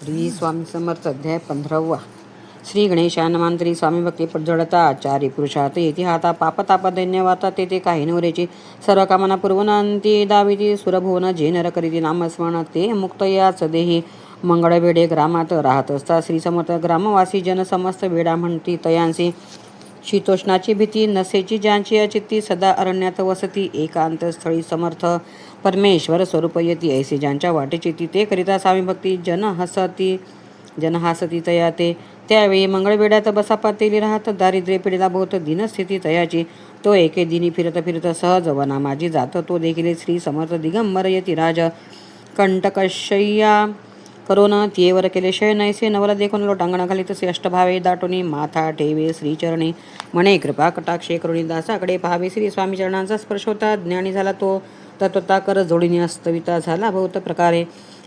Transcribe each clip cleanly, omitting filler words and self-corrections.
श्री स्वामी समर्थ अध्याय 15वा. श्री गणेशानमांतरी स्वामी भक्ती जडता आचार्य पुरुषार्थ येथे हाता पापताप दैन्यवाता तेथे काही नवरेची सर्व कामना पूर्वनांती दाविती सुरभुवन जे नर करीती नामस्मरण ते मुक्त याच देही मंगळ वेडे ग्रामात राहत असता श्री समर्थ ग्रामवासी जन समस्त वेडा म्हणती तयांसी शीतोष्णाची भीती नसेची ज्यांची अचित्ती सदा अरण्यात वसती एकांत स्थळी समर्थ परमेश्वर स्वरूप येती ऐसे ज्यांच्या वाटेची ती ते करिता स्वामी भक्ती जन हासती तया ते त्यावेळी मंगळवेड्यात बसा पातेली राहत दारिद्र्य पिढीला बहुत दिनस्थिती तयाची तो एके दिनी फिरत फिरत सहज वना माझी जात तो देखील श्री समर्थ दिगंबर यती राज कंटकशय्या करोन तियेवर केले शयन ऐसे नवला देखून लोटांगणाखाली तसे अष्टभावे दाटोनी माथा ठेवे श्रीचरणी म्हणे कृपा कटाक्षे करुणी दासाकडे पाहावे श्री स्वामी चरणांचा स्पर्श होता ज्ञानी झाला तो तत्वता कर जोडीने अस्तविता झाला बहुत प्रकारे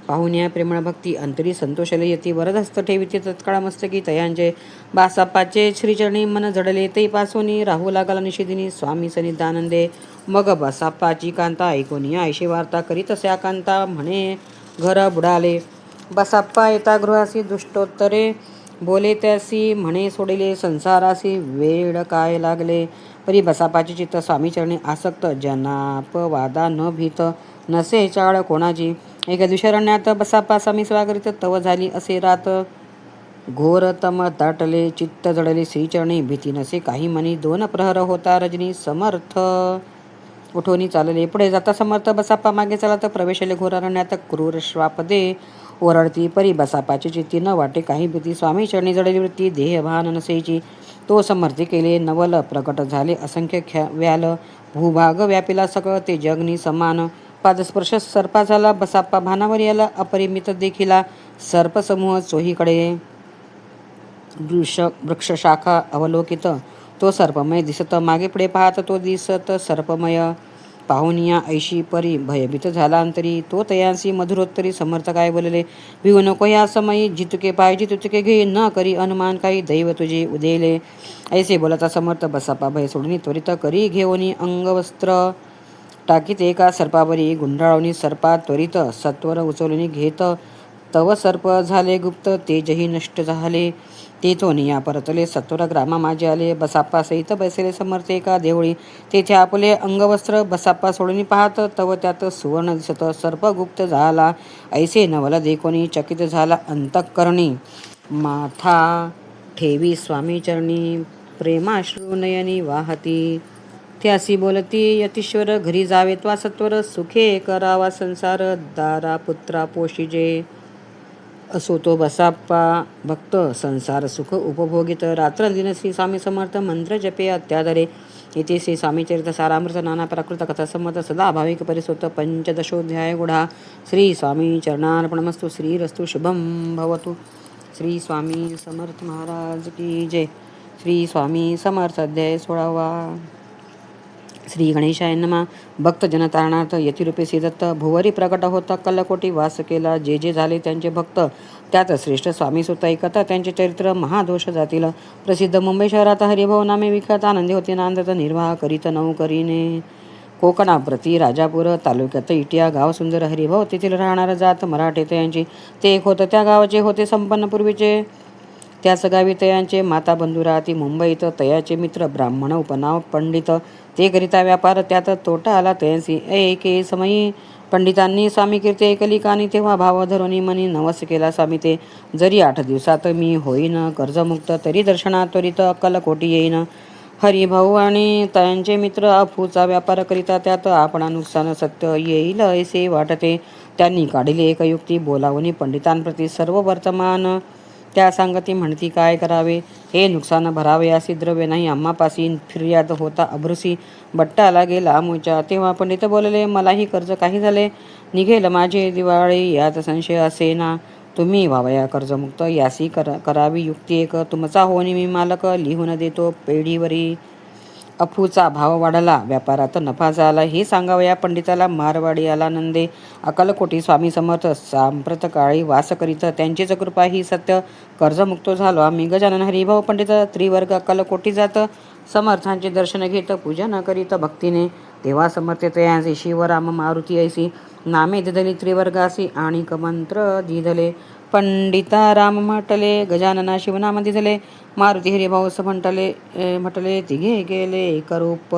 पाहुण्या प्रेमळ भक्ती अंतरी संतोषले येती वरदहस्त ठेविती तत्काळ मस्तकी तयांचे बासापाचे श्रीचरणी मन जडले ते पासोनी राहू लागला निषेधिनी स्वामी सनिधानंदे मग बसापाची कांता ऐकोनी ऐशी वार्ता करीत असे कांता म्हणे घर बुडाले बसाप्पा येता गृहासी दुष्टोत्तरे बोले त्यासी म्हणे सोडिले संसारासी वेळ काय लागले परी बसापाचे चित्त स्वामीचरणी आसक्त जनापवादा न भीत नसे चाळ कोणाची एका दिवशी अरण्यात बसाप्पा स्वामी सेवा करीत तव झाली असे रात घोर तम दाटले चित्त जडले श्रीचरणी भीती नसे काही मनी दोन प्रहर होता रजनी समर्थ उठवणी चालले पुढे जाता समर्थ बसाप्पा मागे चालत प्रवेशले घोर अरण्यात क्रूर श्वापदे ओरडती परी बसापाची चित्ती न वाटे काही भीती स्वामी चरणी जडली वृत्ती देहभान नसेची तो समर्थी केले नवल प्रकट झाले असंख्य व्याल भूभाग व्यापिला सकळ ते जगनी समान पादस्पर्श सर्पा झाला बसाप्पा भानावर याला अपरिमित देखिला सर्पसमूह चोहीकडे वृक्षशाखा अवलोकित तो सर्पमय दिसत मागे पुढे पाहत तो दिसत सर्पमय पाहुनिया ऐशी परी भयभीत झाला अंतरी तो तयांसी मधुरोत्तरी समर्थ काय बोलले भिवू नको या समयी जितके पाहिजे तितके घे न करी अनुमान काही दैव तुझे उदेले ऐसे बोलता समर्थ बसापा भय सोडणी त्वरित करी घेऊनी अंगवस्त्र टाकीत एका सर्पावरी गुंडाळवणी सर्पा त्वरित सत्वर उचलून घेत तव सर्प झाले गुप्त तेजही नष्ट झाले तेथून या परतले सत्वर ग्रामा माझे आले बसाप्पा सहित बसले समर्थ एका देवळी तेथे आपले अंगवस्त्र बसाप्पा सोडून पाहत तव त्यात सुवर्ण दिसत सर्प गुप्त झाला ऐसे नवल देखोनी चकित झाला अंतःकरणी माथा ठेवी स्वामीचरणी प्रेमाश्रू नयनी वाहती त्यासी बोलती यतीश्वर घरी जावे त्वा सत्वर सुखे करावा संसार दारा पुत्रा पोशिजे असो तो बसाप्पा भक्त संसार सुख उपभोगित रात्र दिन श्री स्वामी समर्थ मंत्र जपे अत्यादरे येथे श्री स्वामीचरित सारामृत नाना प्राकृत कथा संमत सदा भाविक परिसोत पंचदशोध्याय गुढा श्री स्वामी चरणार्पणमस्तु श्रीरस्तु शुभम भवतु. श्री स्वामी समर्थ महाराज की जय. श्री स्वामी समर्थ अध्याय 16वा. श्री गणेशाय नमः. भक्त जनतारणार्थ यतिरूपे श्रीदत्त भुवरी प्रकट होता कल्लकोटी वास केला जे जे झाले त्यांचे भक्त त्यात श्रेष्ठ स्वामी सुत ऐकता त्यांचे चरित्र महादोष जातील प्रसिद्ध मुंबई शहरात हरिभाऊ नामे विख्यात आनंदी होते नांदत निर्वाह करीत नौकरीने कोकणाप्रती राजापूर तालुक्यात इटिया गाव सुंदर हरिभाऊ तेथील राहणारा जात मराठे तयांची ते एक होतं त्या गावाचे होते संपन्न पूर्वीचे त्याच गावी तयांचे माता बंधू राहती मुंबईत तयाचे मित्र ब्राह्मण उपनाव पंडित ते करिता व्यापार त्यात तोटा आला तयांसी एके समयी पंडितांनी स्वामी कीर्ती ऐकली कानी तेव्हा भाव धरोनी मनी नवस केला स्वामी ते जरी 8 दिवसात मी होईन कर्जमुक्त तरी दर्शनात त्वरित अक्कलकोटी येईन हरिभाऊ आणि तयांचे मित्र अफूचा व्यापार करिता त्यात आपणा नुकसान सत्य येईल असे वाटते त्यांनी काढली एक युक्ती बोलावणी पंडितांप्रती सर्व वर्तमान त्या सांगती म्हणती काय करावे हे नुकसान भरावे असे द्रव्य नाही आम्हापाशी फिर्याद होता अभ्रुसी बट्टाला गेला मुचा तेव्हा पंडित बोलले मलाही कर्ज काही झाले निघेल माझे दिवाळी यात संशय असे ना तुम्ही व्हावया कर्जमुक्त यासी करावी युक्ती एक तुमचा होणी मी मालक लिहून देतो पेढीवरी अफूचा भाव वाढला व्यापारात नफा झाला हे सांगावया पंडिताला मारवाडी आला नंदे अक्कलकोटी स्वामी समर्थ सांप्रत काळी वास करीत त्यांचीच कृपा ही सत्य कर्जमुक्त झालो आम्ही गजानन हरिभाऊ पंडित त्रिवर्ग अक्कलकोटी जात समर्थांचे दर्शन घेत पूजन करीत भक्तीने तेव्हा समर्थ तयांसी शिवराम मारुती ऐसी नामे दिधली त्रिवर्गासी आणि मंत्र दिधले पंडिता राम म्हटले, गजानना शिवनाम दिसले, मारुती हरिभाऊ म्हटले, तिघे गेले एकरूप.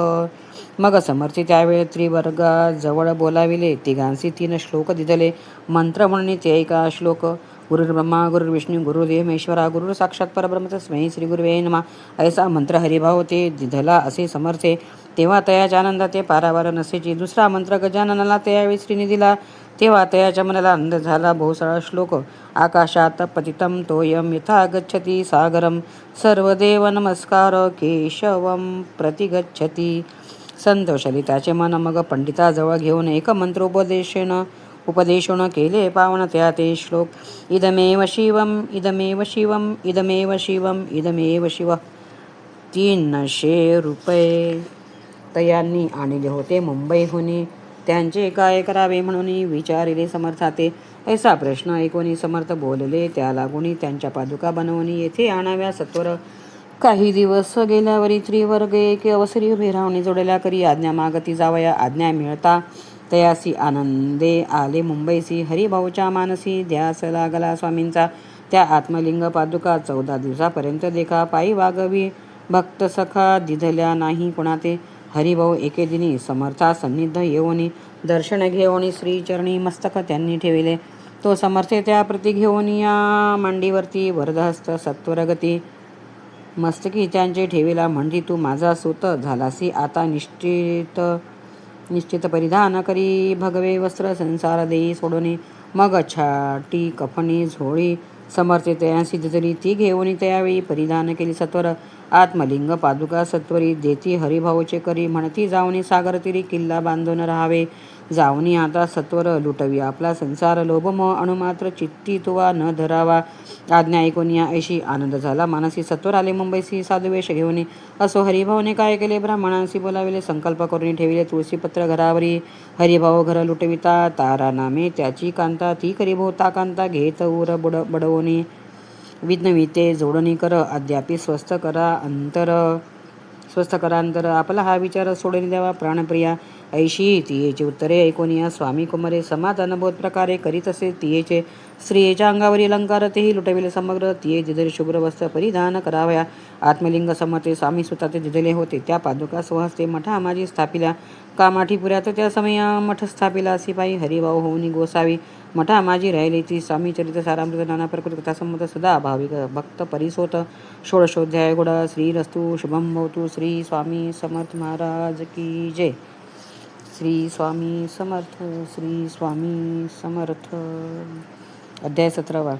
मग समर्थी त्यावेळे त्रिवर्गा जवळ बोलाविले, तिघांसी 3 श्लोक दिदले. मंत्र म्हणून ते ऐका श्लोक. गुरुर्ब्रह्मा गुरुर्विष्णू गुरुर्देव महेश्वरा, गुरुर साक्षात परब्रह्म तस्मै श्री गुरुवे नमः. ऐसा मंत्र हरिभाऊ ते दिधला असे समर्थे. तेव्हा तयाच्या आनंदात ते पारावार नसेची. दुसरा मंत्र गजाननाला त्यावेळी श्रीने दिला, तेव्हा तयाच्या मनाला आनंद झाला. बहुसाळा श्लोक. आकाशात पतितं तोयम यथा गच्छति सागरम, सर्वदेव नमस्कार केशवम प्रतिगच्छति. संतोषली त्याचे मन. मग पंडिताजवळ घेऊन एक मंत्र उपदेशून केले पावन त्या ते श्लोक. इदमेव शिवम इदमेव शिवम इदमेव शिवम इदमेव शिव. 300 रुपये तयांनी आणले होते मुंबईहून. त्यांचे काय करावे म्हणून विचारिले समर्थाते. ऐसा प्रश्न ऐकून समर्थ बोलले, त्या लागून त्यांच्या पादुका बनवून येथे आणाव्या सत्वर. काही दिवस गेल्यावरी त्रिवर्ग एक अवसरी उभे राहून जोडल्या करी आज्ञा मागती जावया. आज्ञा मिळता तयासी आनंदे आले मुंबईसी. हरिभाऊच्या मानसी ध्यास लागला स्वामींचा. त्या आत्मलिंग पादुका 14 दिवसापर्यंत देखा पायी वागवी. भक्त सखा दिधल्या नाही कुणाते. हरिभाऊ एके दिनी समर्था सन्निध येऊन दर्शन घेऊन श्रीचरणी मस्तक त्यांनी ठेविले. तो समर्थे त्या प्रती घेऊन या मांडीवरती वरदहस्त सत्वरगती मस्तकी त्यांचे ठेविला. म्हणजे तू माझा सूत झालासी आता. निश्चित परिधान करी भगवे वस्त्र संसार देई सोडून. मग छाटी कफनी झोळी समर्थे तयांसी दिदली. ती घेऊन त्यावेळी परिधान केली सत्वर. आत्मलिंग पादुका सत्वरी देती हरिभाऊचे करी. म्हणती जाऊनी सागर तिरी किल्ला बांधून राहावे. जाऊनी आता सत्वर लुटवी आपला संसार. लोभमोह अणुमात्र चित्ती तुवा न धरावा. आज्ञा ऐकून या ऐशी आनंद झाला मानसी. सत्वर आले मुंबईसी साधुवेश घेऊन. असो हरिभाऊने काय केले, ब्राह्मणांशी बोलाविले. संकल्प करून ठेविले तुळशीपत्र घरावरी. हरिभाऊ घर लुटविता तारा नामे त्याची कांता. ती करी भोवता कांता घेत उर बडवणी. विज्ञविते जोडणी कर अद्यापि स्वस्थ करा अंतर. आपला हा विचार सोडून द्यावा प्राणप्रिया. ऐशी तियेचे उत्तरे ऐकून या स्वामी कुमारे समाधानबोध प्रकारे करीत असे. तियेचे स्त्रियेच्या अंगावरील अलंकार तेही लुटविले समग्र. तिये दिदर शुभ्र वस्त्र परिधान करावया. आत्मलिंग समते स्वामी सुताते दिदले होते. त्या पादुका स्वहस्ते मठा माझी स्थापिल्या. कामाठीपुऱ्यात त्या समय मठ स्थापिला. सिपाई हरिभाऊ होऊन गोसावी. मठा माझी राहिली ती. स्वामी चरित्र सारामृत नाना प्रकृत कथासंमत सदा भाविक भक्त परिसोत. षोडशोध्याय गुड. श्रीरस्तु शुभम भवतु. श्री स्वामी समर्थ महाराज की जय. श्री स्वामी समर्थ. श्री स्वामी समर्थ. अध्याय 17.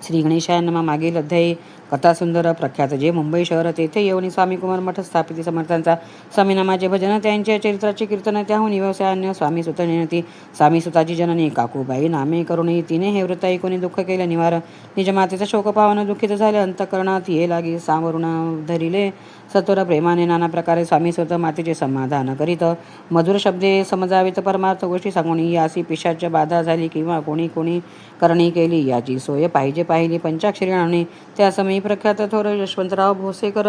श्री गणेशाय नमः. मागील अध्यायी कथा सुंदर प्रख्यात. जे मुंबई शहर तेथे येऊन स्वामी कुमार मठ स्थापित समर्थांचा स्वामी नामाचे भजन, त्यांच्या चरित्राचे कीर्तन, त्याहून व्यवसायान्य स्वामी सुत नेणती. स्वामी सुताची जननी काकूबाई नामे करुणी. तिने हे व्रत ऐकून दुःख केले निवार. निज मातेचा शोक पावन दुःखित झाले अंतःकरणात. ये लागी सावरून धरिले सत्वर प्रेमाने नाना प्रकारे स्वामी सुत मातेचे समाधान करीत. मधुर शब्दे समजावीत परमार्थ गोष्टी सांगून. यासी पिशाच्या बाधा झाली किंवा कोणी करणी केली याची सोय पाहिली पंचाक्षरी आणणे. त्या समयी प्रख्यात थोर यशवंतराव भोसेकर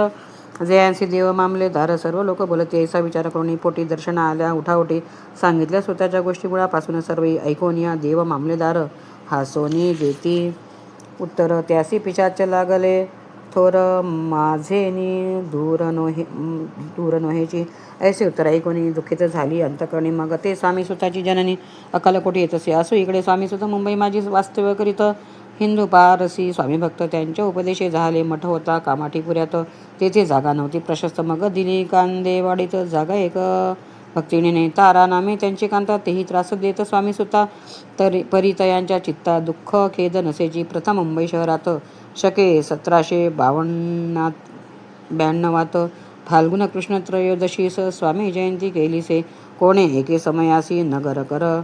जयांसी देव मामलेदार सर्व लोक बोलते. ऐसा विचार करून पोटी दर्शन आल्या उठाउठी सांगितल्या स्वतःच्या गोष्टी मुळापासून सर्व ऐकून या देव मामलेदार हासोनी देती उत्तर. त्यासी पिशाच लागले थोर माझेनी दूर नोहेची. ऐसे उत्तर ऐकून दुःखित झाली अंतकरणी. मग ते स्वामी सुताची जननी अक्कलकोटी येत असे. असो इकडे स्वामी सुत मुंबई माझी वास्तव्य करीत. हिंदू पारसी स्वामी भक्त त्यांच्या उपदेशे झाले. मठ होता कामाठीपुऱ्यात, तेथे जागा नव्हती प्रशस्त. मग दिली कांदेवाडीत जागा एक भक्तिणीने. तारा नामे त्यांची कांता. तेही त्रास देत स्वामी सुता. परितयांच्या चित्ता दुःख खेद नसेची. प्रथम मुंबई शहरात शके 1792 फाल्गुन कृष्ण त्रयोदशीस स्वामी जयंती केलीसे. कोणे एके समयासी नगर कर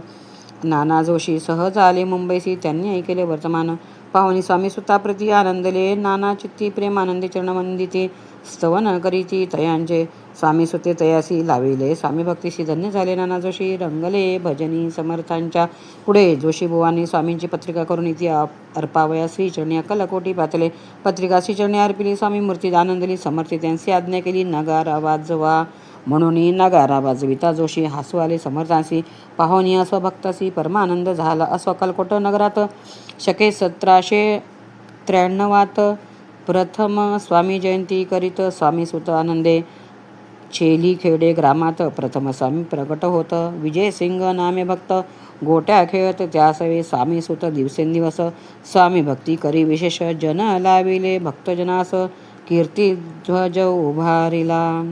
नाना जोशी सहज आले मुंबईसी. त्यांनी ऐकेले वर्तमान पाहुणी स्वामी सुताप्रती आनंदले. नाना चित्ती प्रेमानंदी चरणवंदिती स्तवन करीती तयांचे. स्वामी सुते तयासी लाविले स्वामी भक्तीशी धन्य झाले. नाना जोशी रंगले भजनी समर्थांच्या पुढे. जोशी बुवांनी स्वामींची पत्रिका करून ती अर्पावया श्रीचरणी अक्कलकोटी पातले. पत्रिका श्रीचरणी अर्पिली. स्वामी मूर्ती आनंदली. समर्थी त्यांची आज्ञा केली नगारा वाजवा. म्हणून नगारा वाजविता जोशी हसू आले समर्थांशी. पाहुनिया स्वभक्तासी परमानंद झाला. असो अक्कलकोट नगरात शके 1793 प्रथम स्वामी जयंती करीत स्वामी सुत आनंदे. छेली खेडे ग्रामात प्रथम स्वामी प्रगट होत. विजयसिंग नामे भक्त गोट्या खेळत त्यासवे स्वामी सुत दिवसेंदिवस. स्वामी भक्ती करी विशेष जन लाविले भक्तजनास. कीर्ती ध्वज उभारिला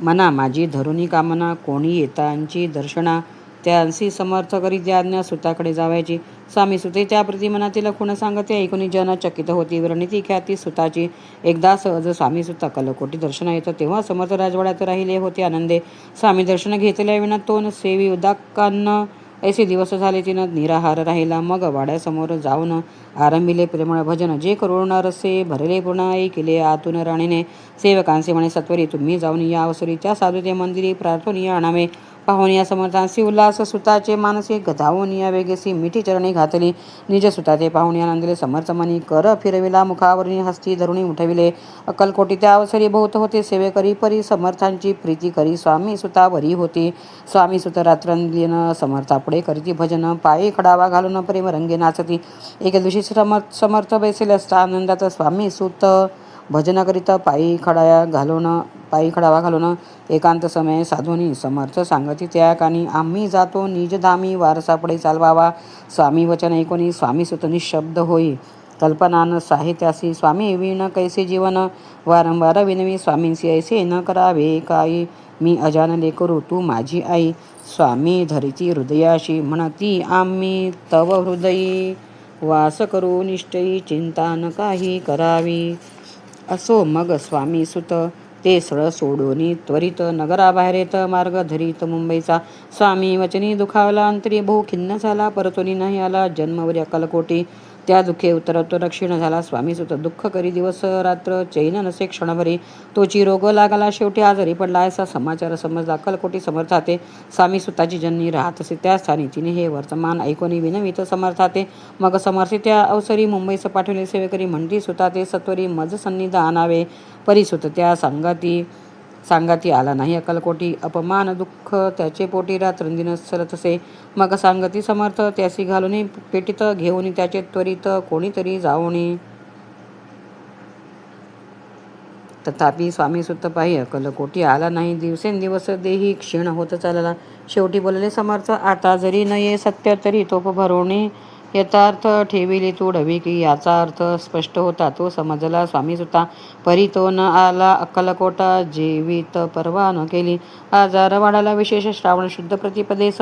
मना माझी धरुणी कामना. कोणी येतांची दर्शना त्यांसी समर्थ करी आज्ञा सुताकडे जावायची. स्वामी सुते त्याप्रती मनातील खुण सांगते ऐकून जन चकित होती. वर्णिती ख्याती सुताची. एकदा सहज स्वामी सुत अक्कलकोटी दर्शन येत तेव्हा समर्थ राजवाड्यात राहिले होते आनंदे. स्वामी दर्शन घेतल्या विना तोन सेवी उदाकान्न ऐसे दिवस झाले तिनं निराहार राहिला. मग वाड्यासमोर जाऊन आरंभिले प्रेमळ भजन. जे करुण रसे भरले पूर्ण ऐकिले आतून राणीने. सेवकांचे म्हणे सत्वरी तुम्ही जाऊन या अवसरी त्या साधूते मंदिरी प्रार्थोनिया आणावे. पाहुनिया समर्थांसी उल्हास सुताचे मानसी गधावूनिया वेगेसी मिठी चरणी घातली. निज सुताते पाहुनिया नंदिले समर्थ मनी. कर फिरविला मुखावरणी हस्ती धरुणी उठविले. अक्कलकोटी त्या अवसरी बहुत होते सेवे करी परी. समर्थांची प्रीती करी स्वामी सुतावरी होती. स्वामी सुत रात्रंदिन समर्थापुढे करीती भजन. पायी खडावा घालून प्रेम रंगे नाचती. एके दिवशी समर्थ बैसले असता आनंदात स्वामी सुत भजन करीत पायी खडावा घालून एकांत समय साधूनी समर्थ सांगती त्या कानी. आम्ही जातो निज धामी वारसापुढे चालवावा. स्वामी वचन ऐकोनी स्वामी सुत निशब्द होई. कल्पनान साहित्यासी स्वामी विण कैसे जीवन. वारंवार विनवी स्वामींसी ऐसे न करावे काही. मी अजानले करू तू माझी आई. स्वामी धरिती हृदयाशी म्हणती आम्ही तव हृदयी. वास करू निष्ठई चिंता न काही करावी. असो मग स्वामी सुत ते स्थळ सोडून त्वरित नगराबाहेर येत मार्ग धरीत मुंबईचा. स्वामी वचनी दुखावला अंतरी बहु खिन्न झाला. परतोनी नाही आला जन्मवरी अक्कलकोटी. त्या दुःखे उत्तरोत्तर क्षीण झाला स्वामी सुत. दुःख करी दिवस रात्र चैन नसे क्षणभरी. तोची रोग लागला शेवटी आजारी पडला. असा समाचार समजला अक्कलकोटी समर्थाते. स्वामी सुताची जननी राहत असे त्या स्थानी तिने हे वर्तमान ऐकोनी विनवित समर्थाते. मग समर्थी त्या अवसरी मुंबईस पाठवले सेवेकरी. म्हणती सुताते सत्वरी मज सन्निध आणावे. परिसुत त्या सांगाती आला नाही अक्कलकोटी. अपमान दुःख त्याचे पोटी रात्रंदिन सरत असे. मग सांगती समर्थ त्यासी घालून पेटीत घेऊन त्याचे त्वरित कोणीतरी जाऊन. तथापि स्वामी सुत पाही अक्कलकोटी आला नाही. दिवसेंदिवस देही क्षीण होत चालला. शेवटी बोलले समर्थ आता जरी नये सत्य तरी तोप भरवणे. यथार्थ ठेविली तू ढविकी. याचा अर्थ स्पष्ट होता तो समजला स्वामी सुता. परी तो न आला अक्कलकोटा. जीवित परवा न केली. आजार वाढाला विशेष श्रावण शुद्ध प्रतिपदेस.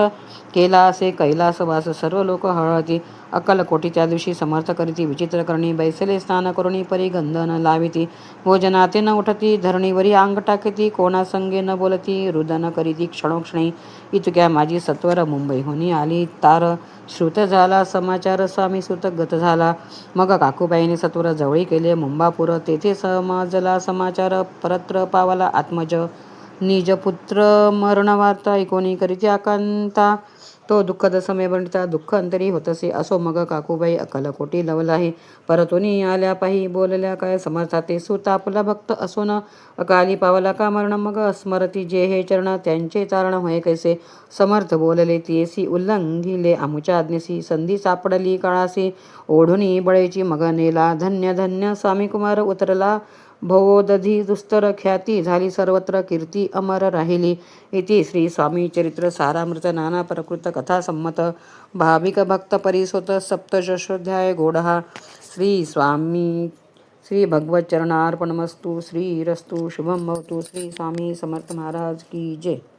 केला असे कैलासवास सर्व लोक हळहती. अक्कलकोटी त्या दिवशी समर्थ करीती विचित्र करणी. बैसले स्नान करुणी परी गंध न लाविती. भोजनाते न उठती. धरणीवरी अंग टाकीती. कोणासंगे न बोलती. रुदन करीती क्षणोक्षणी. इतक्या माझी सत्वर मुंबईहून आली तार. श्रुत झाला समाचार स्वामी सुत गत झाला. मग काकूबाईने सत्वर जवळी केले मुंबापूर. तेथे समजला समाचार परत्र पावला आत्मज. निज पुत्र मरणवार्ता ऐकोनी करीती आकांता. तो दुःखद समय बनता दुःख अंतरी होतसे. असो मग काकूबाई अक्कलकोटी लवलाही. परतोनी आल्या पाही बोलल्या काय समर्थाते. सुत आपला भक्त असून अकाली पावला का मरण. मग स्मरती जे हे चरण त्यांचे तारण होय कैसे. समर्थ बोलले तियेसी उल्लंघिले आमुच्या आज्ञेसी. संधी सापडली काळासी ओढुनी बळेची. मग नेला धन्य धन्य स्वामी कुमार उतरला. भवोदधी दुस्तर ख्याती झाली सर्वत्र. कीर्ती अमर राहिली. इति श्री स्वामी चरित्र सारामृत नाना प्रकृत कथा संमत. भाविक भक्त परिसोत सप्तशोध्याय गोडहा. श्री भगवत चरणार्पणमस्तु. श्रीरस्तु शुभम भवतु. श्री स्वामी समर्थ महाराज की जय.